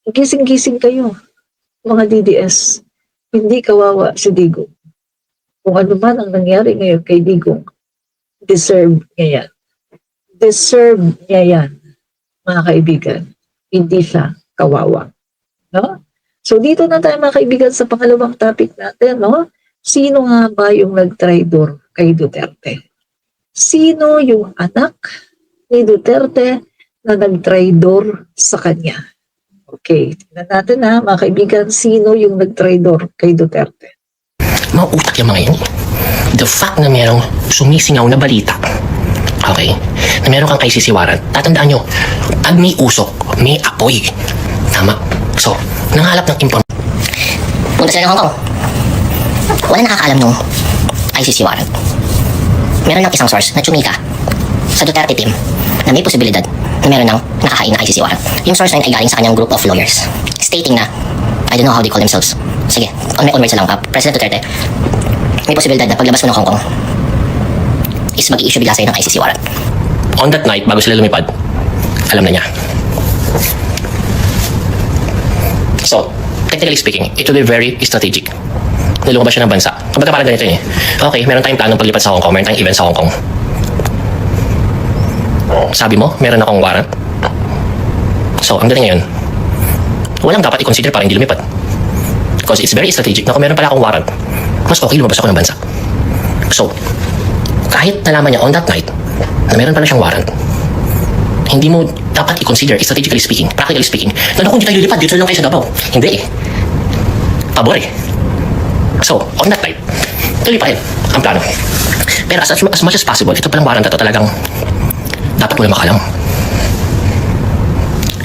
gising-gising kayo, mga DDS. Hindi kawawa si Digong. Kung ano man ang nangyari ngayon kay Digong, deserve niya yan. Deserve niya yan, mga kaibigan. Hindi siya kawawa. No? So dito na tayo mga kaibigan sa pangalawang topic natin. No? Sino nga ba yung nag-traitor kay Duterte? Sino yung anak ni Duterte na nag-traitor sa kanya? Okay, tingnan natin ha, mga kaibigan, sino yung nag-traitor kay Duterte? Mga utak yung mga yun. The fact na merong sumisingaw na balita, okay, na meron kang ICC warrant, tatandaan nyo, pag may usok, may apoy. Tama. So, nangalap ng information. Punta sila ng Hong Kong. Wala nakakaalam nung ICC warrant. Meron lang isang source na tsumika sa Duterte team na may posibilidad na meron ng nakahain na ICC warrant. Yung source na yun ay galing sa kanyang group of lawyers stating na, I don't know how they call themselves. Sige, on my own words lang, President Duterte, may posibilidad na paglabas mo ng Hong Kong is mag-i-issue bigla sa'yo ng ICC warrant. On that night, bago sila lumipad, alam na niya. So, technically speaking, it will be very strategic. Nilumabas siya ng bansa. Kapag parang ganito yun eh. Okay, meron tayong planong paglipat sa Hong Kong, meron tayong event sa Hong Kong. Sabi mo, meron akong warrant. So, ang dating ngayon, walang dapat i-consider para hindi lumipad. Because it's very strategic na kung meron pala akong warrant, mas okay lumabas ako ng bansa. So, kahit nalaman niya on that night na meron pala siyang warrant, hindi mo dapat i-consider, strategically speaking, practically speaking, na kung hindi tayo lilipad, dito lang kayo sa Davao. Hindi eh. Pabor eh. So, on that night, tuloy pa rin ang plano. Pero as much as possible, ito palang warrant na ito talagang dapat mo lang makalam.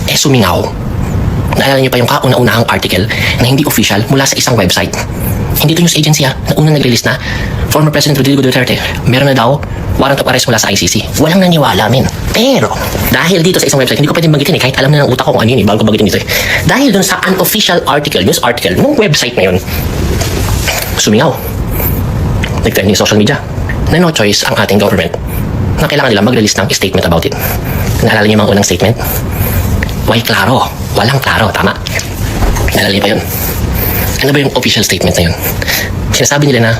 Eh, sumingaw. Naalala niyo pa yung kauna-unahang article na hindi official mula sa isang website. Hindi ito news agency na unang nag-release na former President Rodrigo Duterte, meron na daw warrant of arrest mula sa ICC. Walang naniwala, men. Pero, dahil dito sa isang website, hindi ko pwedeng bagitin eh, kahit alam na ng utak ko kung ano yun eh, bago ko bagitin dito eh. Dahil dun sa unofficial article, news article, ng website na yun, sumingaw. Nag-trending social media na no choice ang ating government na kailangan nila mag-release ng statement about it. Naalala niyo yung mga unang statement? Why klaro? Walang klaro, tama. Naalala niyo pa yun? Ano ba yung official statement na yun? Sinasabi nila na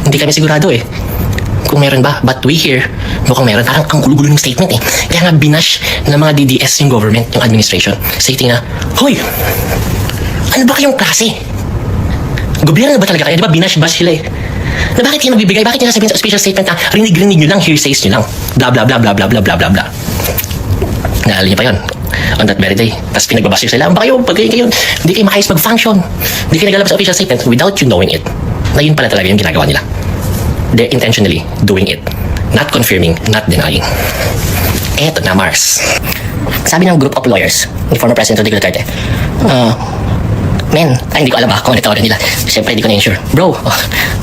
hindi kami sigurado eh kung meron ba, but we hear mukhang meron. Parang ang gulo-gulo ng statement eh. Kaya nga binash ng mga DDS yung government, yung administration, stating na, hoy, ano ba kayong klase? Gobyerno ba talaga kayo? Di ba binash-bash sila eh? Na bakit kayo magbibigay? Bakit nyo nasabihin sa official statement na rinig-rinig nyo lang, hearsays nyo lang, blah blah blah blah blah blah blah blah blah. Naalala niyo pa yun? On that very day. Tapos pinagbabas sila, ba kayo, pag kayo, hindi kayo makayos mag-function. Hindi kayo nagalabas sa official statement without you knowing it. Na yun pala talaga yung ginagawa nila. They're intentionally doing it. Not confirming, not denying. Eto na, Mars. Sabi ng group of lawyers ni former President Rodrigo Duterte, hindi ko alam kung ano tawag nila. Siyempre, hindi ko na-insure. Bro,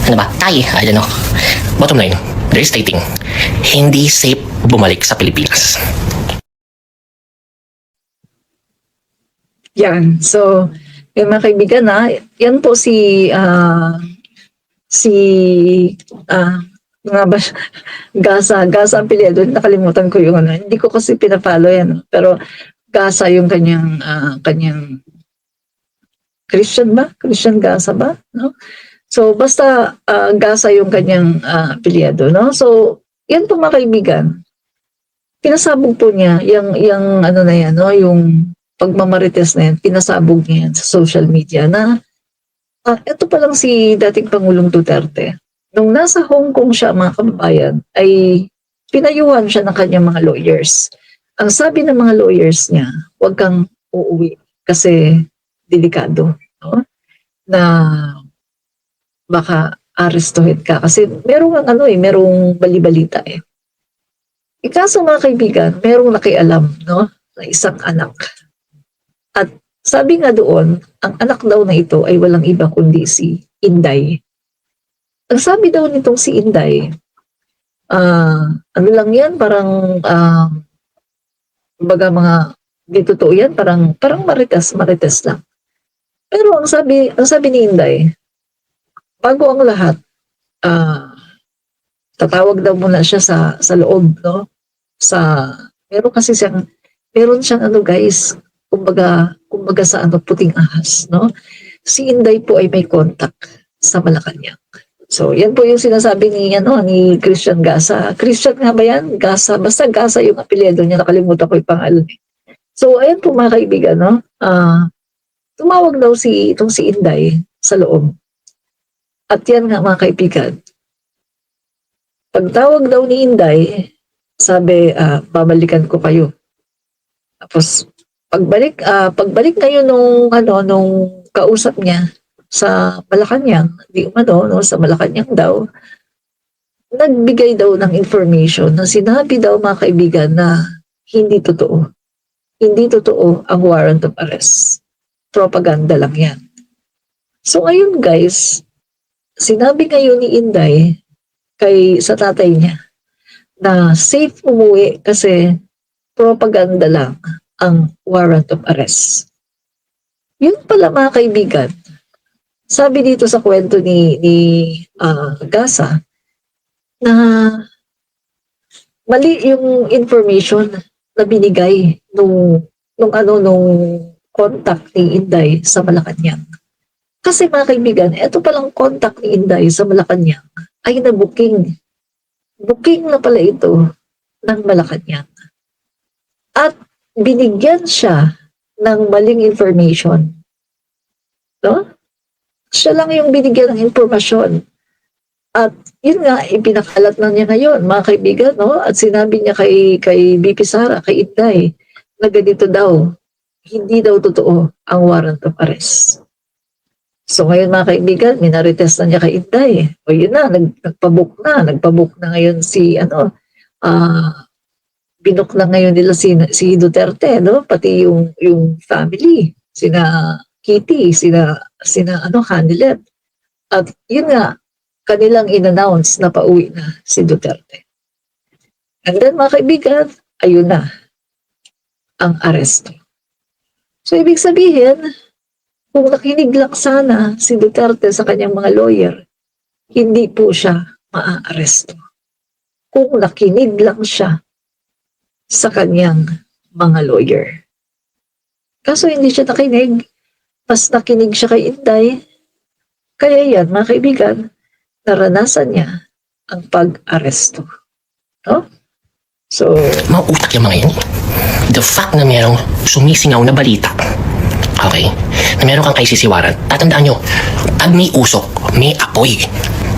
ano ba? Tay, I don't know. Bottom line, they're stating, hindi safe bumalik sa Pilipinas. Yan. So, yung mga kaibigan na, yan po mga Gasa ang apelyido, nakalimutan ko yung ano. Hindi ko kasi pinapalo yan. Pero Gasa yung kanyang Christian ba? Christian Gasa ba? No? So, basta Gasa yung kanyang apelyido. No? So, yan po mga kaibigan. Pinasabog po niya yung ano na yan, no? Yung pagmamarites na yan, pinasabog niya yan sa social media na ito pa lang si dating Pangulong Duterte. Nung nasa Hong Kong siya, mga kababayan, ay pinayuhan siya ng kanyang mga lawyers. Ang sabi ng mga lawyers niya, huwag kang uuwi kasi delikado. No? Na baka arestuhin ka. Kasi merong balibalita eh. Ikaso mga kaibigan, merong nakialam, no? Na isang anak. At sabi nga doon, ang anak daw na ito ay walang iba kundi si Inday. Ang sabi daw nitong si Inday, ano lang yan, parang baga mga, di totoo yan, parang marites lang. Pero ang sabi ni Inday, bago ang lahat, tatawag daw muna siya sa loob, no? Meron siyang ano guys, kumbaga sa ano, puting ahas, no? Si Inday po ay may contact sa Malacanang. So, yan po yung sinasabi ni Christian Gasa. Christian nga ba yan? Gasa. Basta Gasa yung apelyido niya. Nakalimutan ko yung pangalan. So, ayan po mga kaibigan, no? Tumawag daw itong si Inday sa loob. At yan nga mga kaibigan. Pagtawag daw ni Inday, sabi, babalikan ko kayo. Tapos, pagbalik ngayon nung kausap niya sa Malacanang, sa Malacanang daw, nagbigay daw ng information na sinabi daw mga kaibigan na hindi totoo. Hindi totoo ang warrant of arrest. Propaganda lang yan. So ngayon guys, sinabi ngayon ni Inday sa tatay niya na safe umuwi kasi propaganda lang ang warrant of arrest. Yun pala mga kaibigan, sabi dito sa kwento ni Gasa na mali yung information na binigay nung contact ni Inday sa Malacanang. Kasi mga kaibigan, ito palang contact ni Inday sa Malacanang ay na-booking. Booking na pala ito ng Malacanang. At binigyan siya ng maling information. No? Siya lang yung binigyan ng impormasyon. At yun nga, ipinakalat na niya ngayon, mga kaibigan, no? At sinabi niya kay BP Sara, kay Inday, na ganito daw, hindi daw totoo ang warrant of arrest. So ngayon mga kaibigan, minarites na niya kay Inday. O yun na, nagpabook na ngayon binook na ngayon nila si Duterte, no? Pati yung family, sina Kitty, sina Canilet. At yun nga, kanilang in-announce na pauwi na si Duterte. And then mga kaibigan, ayun na ang aresto. So ibig sabihin, kung nakinig lang sana si Duterte sa kanyang mga lawyer, hindi po siya maa-aresto. Kung nakinig lang siya sa kanyang mga lawyer. Kaso hindi siya nakinig, mas nakinig siya kay Inday. Kaya yan, mga kaibigan, naranasan niya ang pag-aresto. No? So, Mga utak yung mga yun. The fact na merong sumisingaw na balita, okay, na meron kang ICC warrant, tatandaan nyo, pag may usok, may apoy.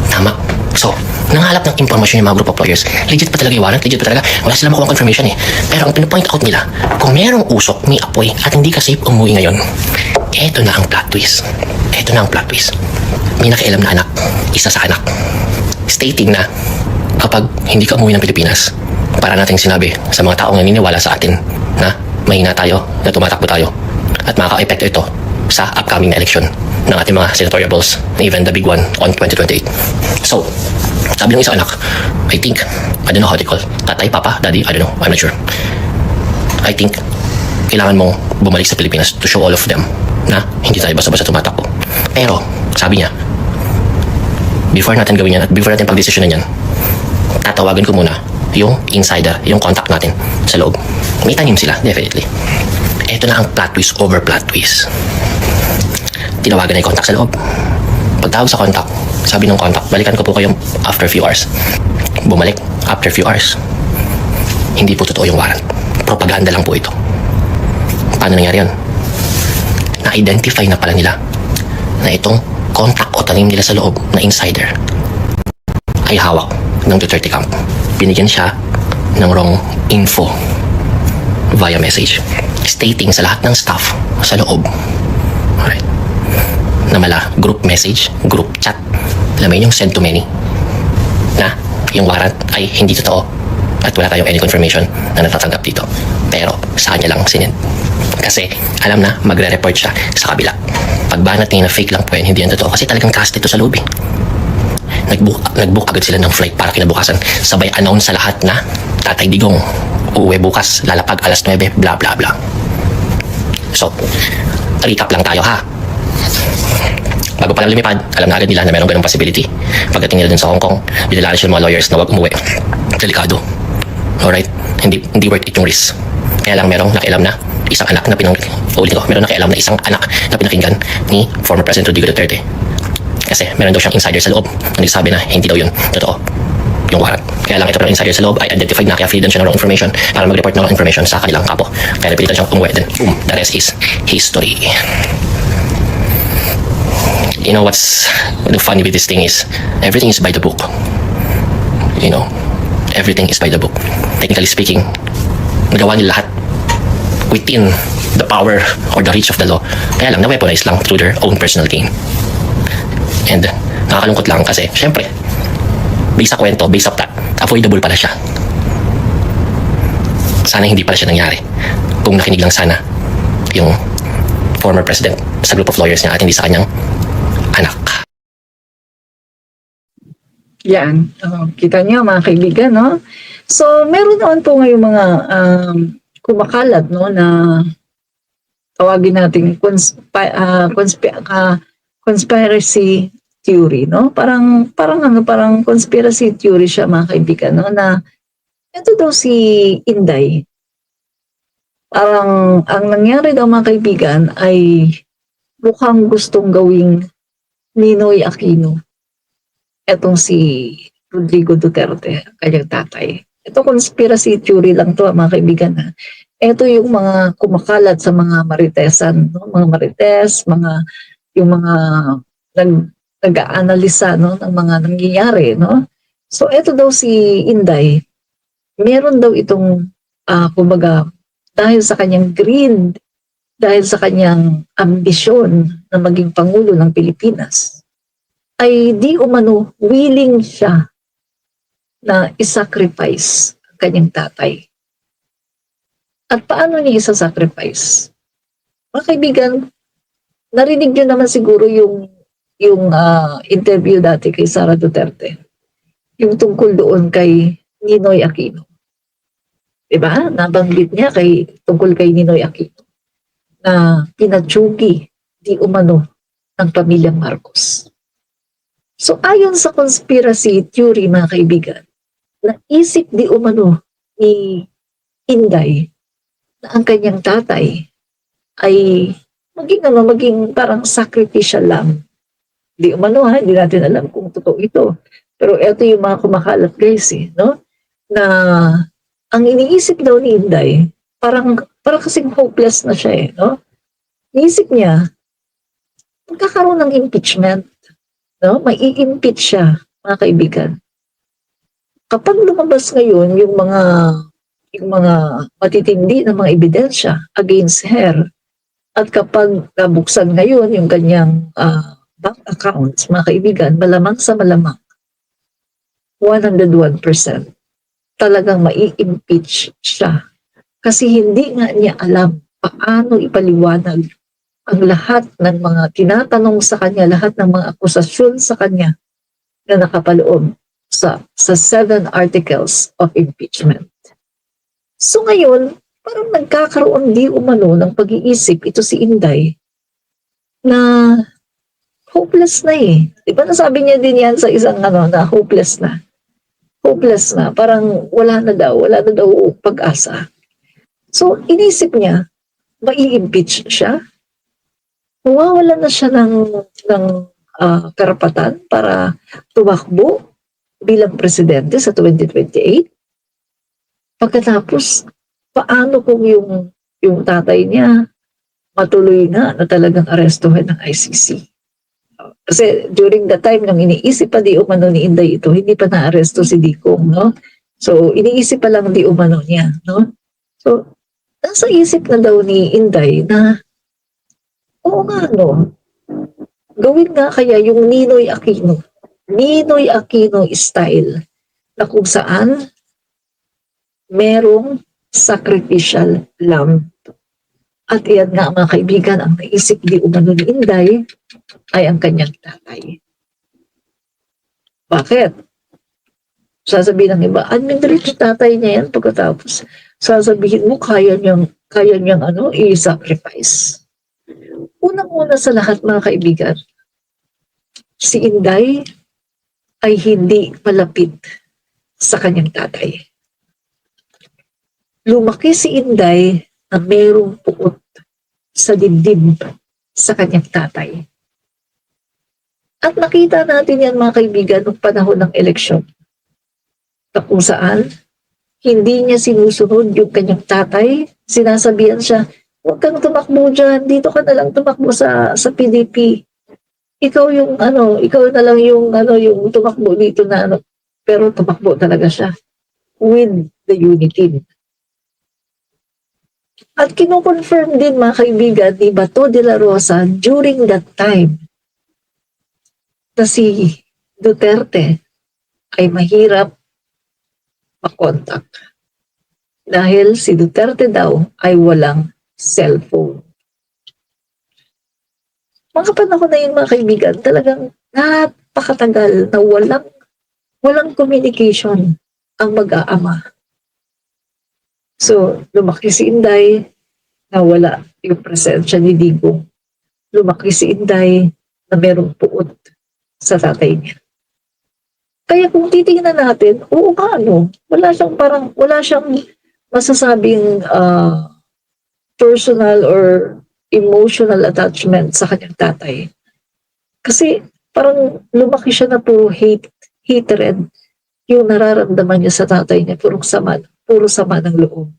Tama. So, nangalap ng impormasyon yung mga group of lawyers. Legit pa talaga yung warrant, legit pa talaga. Wala silang makuha confirmation eh. Pero ang pinapoint out nila, kung merong usok, may apoy, at hindi ka safe umuwi ngayon, eto na ang plot twist. Eto na ang plot twist. May nakialam na anak, isa sa anak, stating na kapag hindi ka umuwi ng Pilipinas, para nating sinabi sa mga taong naniniwala sa atin na mahina tayo, na tumatakbo tayo, at makaka-epekto ito sa upcoming na election ng ating mga senatoriables, even the big one on 2028. So, sabi ng isang anak, I think, I don't know how they call, tatay, papa, daddy, I don't know, I'm not sure. I think, kailangan mong bumalik sa Pilipinas to show all of them na hindi tayo basta-basta tumatakbo. Pero, sabi niya, before natin gawin yan at before natin pag-desisyonan yan, tatawagan ko muna yung insider, yung contact natin sa loob. May tanim sila, definitely. Ito na ang plot twist over plot twist. Tinawagan na yung contact sa loob. Pagtawag sa contact, sabi ng contact, balikan ko po kayo after few hours. Bumalik after few hours. Hindi po totoo yung warrant. Propaganda lang po ito. Paano nangyari yun? Na-identify na pala nila na itong contact o tanim nila sa loob na insider ay hawak ng Duterte camp. Binigyan siya ng wrong info via message stating sa lahat ng staff sa loob, alright, na mala group message, group chat, alam mo yung send to many na yung warrant ay hindi totoo at wala tayong any confirmation na natatanggap dito, pero sa kanya lang sinend kasi alam na magre-report siya sa kabila. Pagbanat niya na fake lang po yan, hindi yan totoo kasi talagang cast ito sa loob eh. Nag-book agad sila ng flight para kinabukasan. Sabay announce sa lahat na Tatay Digong uuwi bukas, lalapag alas 9, bla bla bla. So, recap lang tayo ha. Bago pa lang lumipad, alam na agad nila na merong ganong possibility. Pagdating nila dun sa Hong Kong, binilala siya ng mga lawyers na wag umuwi. Delikado. Alright? Hindi worth it yung risk. Kaya lang merong nakialam na isang anak na ulitin ko, meron nakialam na isang anak na pinakinggan ni former President Rodrigo Duterte. Kasi meron daw siyang insider sa loob na nagsasabi na hindi daw yun totoo yung warrant. Kaya lang ito pero insider sa loob ay identified na kaya freedom siya ng wrong information para mag-report ng wrong information sa kanilang kapo. Kaya napilitan siyang umuwi. Then boom, the rest is history. You know what's the funny with this thing is everything is by the book. You know, everything is by the book. Technically speaking, nagawa nila lahat within the power or the reach of the law. Kaya lang na-weaponize lang through their own personal gain. And nakakalungkot lang kasi syempre based sa kwento, based up that, avoidable pala siya. Sana hindi pala siya nangyari kung nakinig lang sana yung former president sa group of lawyers niya at hindi sa kanyang anak. Yan. Kita niyo mga kaibigan, no? So, meron naman po ngayong mga kumakalat, no, na tawagin natin conspiracy theory, no? Parang conspiracy theory siya mga kaibigan, no? Na ito daw si Inday. Parang ang nangyari daw mga kaibigan ay mukhang gustong gawing Ninoy Aquino. Etong si Rodrigo Duterte, kanyang tatay. Ito conspiracy theory lang to mga kaibigan. Ha? Ito yung mga kumakalat sa mga maritesan, no? Mga marites, yung mga nag-aanalisa, no, ng mga nangyayari, no? So ito daw si Inday, meron daw itong kumbaga dahil sa kanyang greed, dahil sa kanyang ambisyon na maging pangulo ng Pilipinas, ay di umano willing siya na isacrifice ang kanyang tatay. At paano niya isa-sacrifice? Mga kaibigan, narinig niyo naman siguro yung interview dati kay Sara Duterte. Yung tungkol doon kay Ninoy Aquino. Diba? Nabanggit niya tungkol kay Ninoy Aquino na pinatsugi di umano ng pamilyang Marcos. So ayon sa conspiracy theory mga kaibigan, naisip di umano ni Inday na ang kanyang tatay ay maging parang sacrificial lamb. Di umano hindi natin alam kung totoo ito. Pero ito yung mga kumakalat guys no? Na ang iniisip daw ni Inday, parang kasing hopeless na siya no? Iniisip niya, magkakaroon ng impeachment, no? May i-impeach siya, mga kaibigan. Kapag lumabas ngayon yung mga matitindi na mga ebidensya against her, at kapag nabuksan ngayon yung kanyang bank accounts, mga kaibigan, malamang sa malamang, 101% talagang mai-impeach siya. Kasi hindi nga niya alam paano ipaliwanag ang lahat ng mga tinatanong sa kanya, lahat ng mga akusasyon sa kanya na nakapaloob sa 7 articles of impeachment. So ngayon, parang nagkakaroon di umano ng pag-iisip ito si Inday na hopeless na Diba nasabi niya din yan sa isang na hopeless na. Hopeless na, parang wala na daw pag-asa. So inisip niya, mai-impeach siya, mawawala na siya ng karapatan para tumakbo bilang presidente sa 2028. Pagkatapos, paano kung yung tatay niya matuloy na talagang arestuhin ng ICC? Kasi during the time nang iniisip pa di umano ni Inday ito, hindi pa na-aresto si Digong, no? So, iniisip pa lang di umano niya, no? So, nasa isip na daw ni Inday na oo nga, no? Gawin nga kaya yung Ninoy Aquino style na kung saan merong sacrificial lamb. At iyan nga mga kaibigan, ang naisip di umano ni Inday ay ang kanyang tatay. Bakit? Sasabihin ng iba, administrate tatay niya yan pagkatapos. Sasabihin mo, kaya niyang i-sacrifice. Unang-una sa lahat mga kaibigan, si Inday ay hindi malapit sa kanyang tatay. Lumaki si Inday na mayroong puot sa dibdib sa kanyang tatay. At nakita natin yan mga kaibigan noong panahon ng eleksyon na kung saan hindi niya sinusunod yung kanyang tatay. Sinasabihan siya, huwag kang tumakbo dyan, dito ka na lang tumakbo sa PDP. Ikaw yung ikaw na lang yung yung tumakbo dito na pero tumakbo talaga siya with the unity. At kino-confirm din mga kaibigan ni Bato de la Rosa during that time na si Duterte ay mahirap makontak. Dahil si Duterte daw ay walang cellphone. Mga panahon na yun mga kaibigan, talagang napakatagal na walang communication ang mag-aama. So, lumaki si Inday, nawala yung presensya ni Digong. Lumaki si Inday na merong puot sa tatay niya. Kaya kung titingnan natin, oo nga wala siyang masasabing personal or emotional attachment sa kanyang tatay. Kasi parang lumaki siya na puro hatred yung nararamdaman niya sa tatay niya, puro sama ng loob.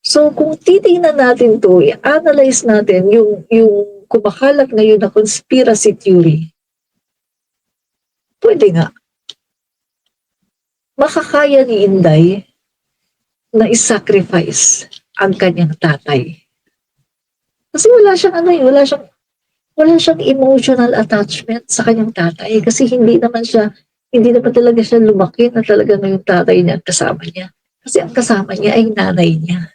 So kung titingnan natin to, i-analyze natin yung kumakalat ngayon na conspiracy theory, pwede nga. Makakaya ni Inday na isacrifice ang kanyang tatay. Kasi wala siyang emotional attachment sa kanyang tatay kasi hindi naman talaga siya lumaki na talaga yung tatay niya ang kasama niya. Kasi ang kasama niya ay nanay niya.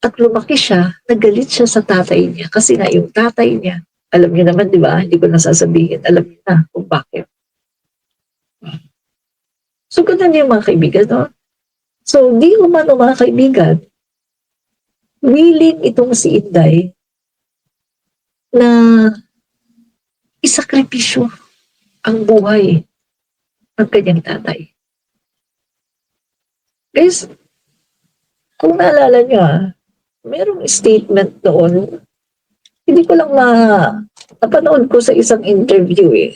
At lumaki siya, nagalit siya sa tatay niya kasi nga yung tatay niya, alam niyo naman, di ba? Hindi ko na sasabihin, alam niyo na kung bakit. So, ganun yung mga kaibigan, no? So, di umano mga kaibigan, willing itong si Inday na isakripisyo ang buhay ng kanyang tatay. Guys, kung naalala nyo merong statement noon, hindi ko lang napanood ko sa isang interview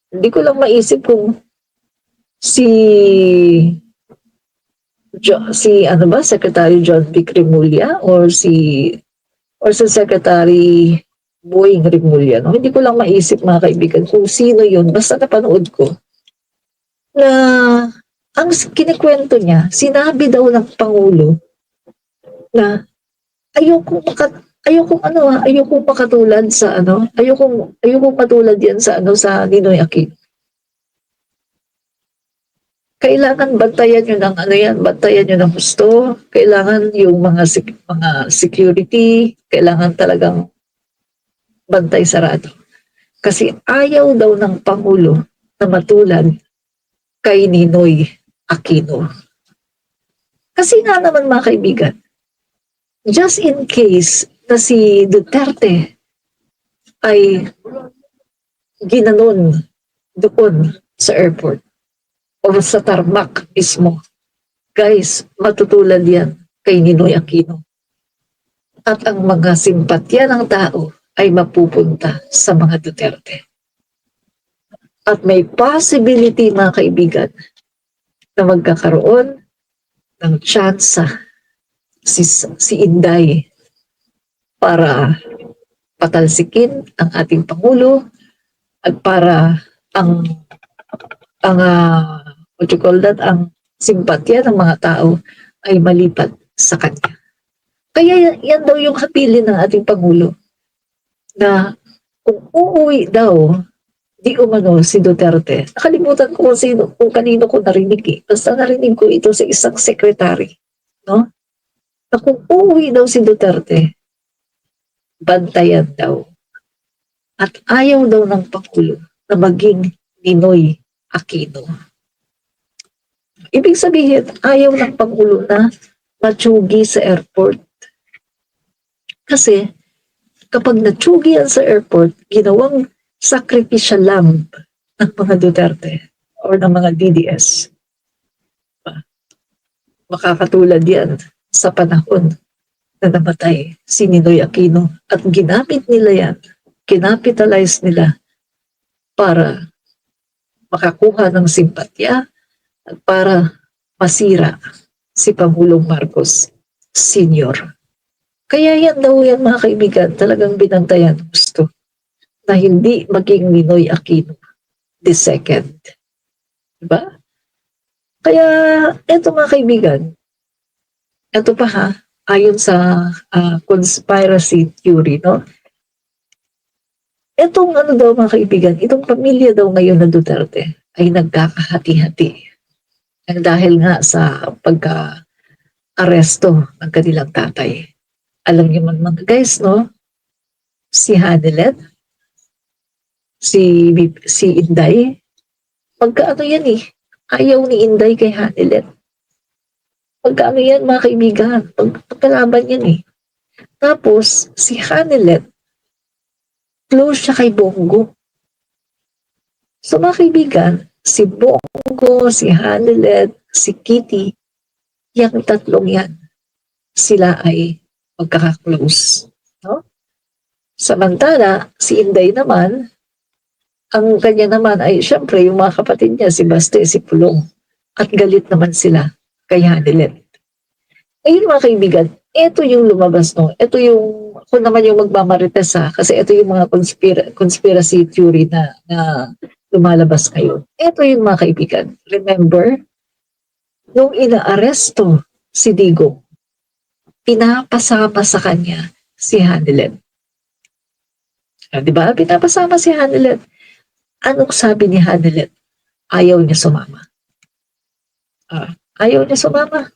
hindi ko lang maisip kung si Secretary John Vic Remulla or si Secretary Boying Remulla. No? Hindi ko lang maisip mga kaibigan kung sino yun. Basta napanood ko na ang kinikwento niya, sinabi daw ng Pangulo na ayokong makatulad sa ayokong matulad yan sa Ninoy Aquino. Kailangan bantayan nyo ng bantayan nyo ng gusto. Kailangan yung mga security, kailangan talagang bantay sarado. Kasi ayaw daw ng Pangulo na matulad kay Ninoy Aquino. Kasi nga naman mga kaibigan, just in case na si Duterte ay ginanon doon sa airport, o sa tarmac mismo. Guys, matutulad yan kay Ninoy Aquino. At ang mga simpatya ng tao ay mapupunta sa mga Duterte. At may possibility mga kaibigan na magkakaroon ng tsansa si Inday para patalsikin ang ating Pangulo at para ang ang simpatya ng mga tao ay malipat sa kanya. Kaya yan daw yung hapilin ng ating Pangulo na kung uuwi daw di umano si Duterte. Nakalimutan ko kung kanino ko narinig Basta narinig ko ito sa isang secretary. No? Na kung uuwi daw si Duterte, bantayan daw. At ayaw daw ng Pangulo na maging Ninoy Aquino. Ibig sabihin, ayaw ng Pangulo na matsugi sa airport. Kasi, kapag natsugi yan sa airport, ginawang sacrificial lamb ng mga Duterte or ng mga DDS. Makakatulad yan sa panahon na namatay si Ninoy Aquino at ginamit nila yan, kinapitalize nila para makakuha ng simpatya at para masira si Pangulong Marcos Sr. Kaya yan daw yan mga kaibigan, talagang binantayan gusto na hindi maging Ninoy Aquino II. Diba? Kaya eto mga kaibigan, eto pa ha, ayon sa conspiracy theory, no? Etong ano daw mga kaibigan, itong pamilya daw ngayon na Duterte ay nagkakahati-hati. Dahil nga sa pagka-aresto ng kanilang tatay. Alam niyo man mga guys, no? Si Hanelet, si Inday, pagka ano yan eh, ayaw ni Inday kay Hanelet. Pagka ano yan mga kaibigan, pagkalaban yan eh. Tapos, si Hanelet, close siya kay Bongo. So mga kaibigan, si Bongo, si Hanelet, si Kitty, yung tatlong yan, sila ay magkaka-close. No? Samantala, si Inday naman, ang kanya naman ay syempre yung mga kapatid niya, si Baste, si Pulong. At galit naman sila kay Hanelet. Ayun mga kaibigan, ito yung lumabas, no? Ito yung, ako naman yung magmamarites ha, kasi ito yung mga conspiracy theory na lumalabas ngayon. Ito yung mga kaibigan. Remember, nung inaaresto si Digong, pinapasama sa kanya si Hanelet. Di ba? Pinapasama si Hanelet. Anong sabi ni Hanelet? Ayaw niya sumama. Ayaw niya sumama.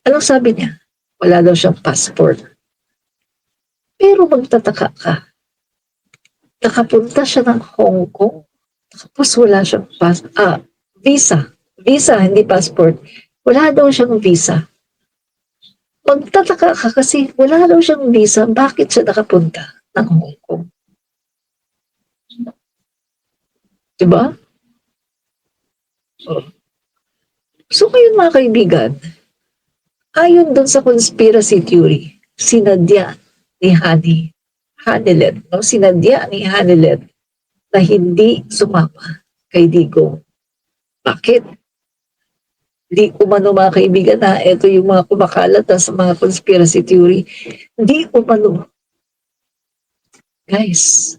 Anong sabi niya? Wala daw siyang passport. Pero magtataka ka. Nakapunta siya ng Hong Kong. Tapos wala siyang visa. Visa, hindi passport. Wala daw siyang visa. Magtataka ka kasi wala daw siyang visa. Bakit siya nakapunta ng Hong Kong? Diba? So ngayon mga kaibigan, ayon dun sa conspiracy theory, sinadya ni Hanelet, no? Sinadya ni Hanelet na hindi sumama kay Digong. Bakit? Di umano mga kaibigan na ito yung mga kumakalat sa mga conspiracy theory. Di umano. Guys,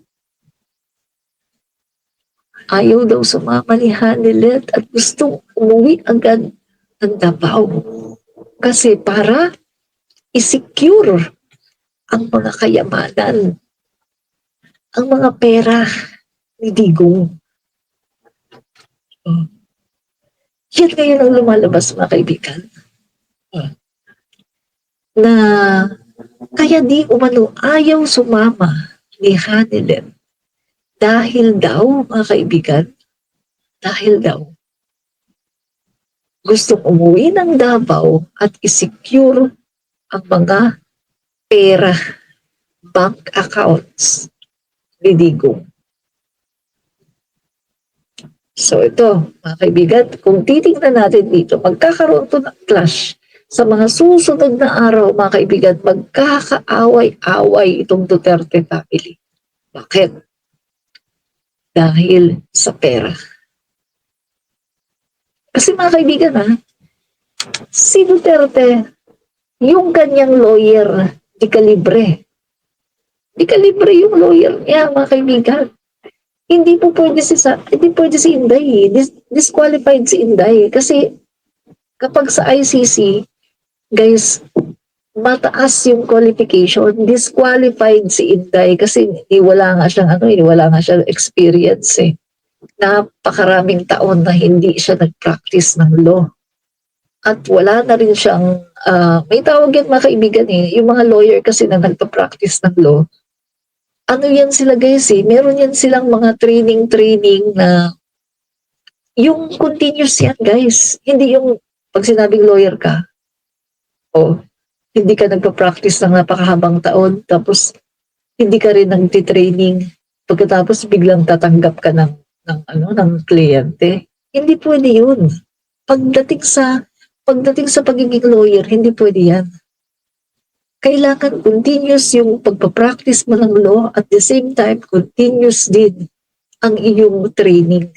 ayaw daw sumama ni Hanelet at gustong umuwi agad ng Davao. Kasi para i-secure ang mga kayamanan, ang mga pera ni Digong. Yan ngayon ang lumalabas mga kaibigan. Na kaya di umano ayaw sumama ni Hanelet dahil daw mga kaibigan, dahil daw gustong umuwi ng Davao at i-secure ang mga pera, bank accounts ni Digong. So ito, mga kaibigan, kung titingnan natin dito, magkakaroon to ng clash sa mga susunod na araw, mga kaibigan, magkakaaway-away itong Duterte family. Bakit? Dahil sa pera. Kasi mga kaibigan, si Duterte, yung kanyang lawyer, di kalibre. Di kalibre yung lawyer niya, mga kaibigan. Hindi pwede si Inday. Disqualified si Inday. Kasi kapag sa ICC, guys, mataas yung qualification. Disqualified si Inday kasi wala nga siyang experience eh. Napakaraming taon na hindi siya nag-practice ng law. At wala na rin siyang, may tawag yan mga kaibigan eh, yung mga lawyer kasi na nagpa-practice ng law, ano yan sila guys eh, meron yan silang mga training na yung continuous yan guys. Hindi yung pag sinabing lawyer ka, hindi ka nagpa-practice ng napakahabang taon, tapos hindi ka rin nagtitraining, pagkatapos biglang tatanggap ka ng kliyente. Hindi pwede yun. Pagdating sa Pagdating sa pagiging lawyer, hindi pwede yan. Kailangan continuous yung pagpapractice mo ng law at the same time, continuous din ang iyong training.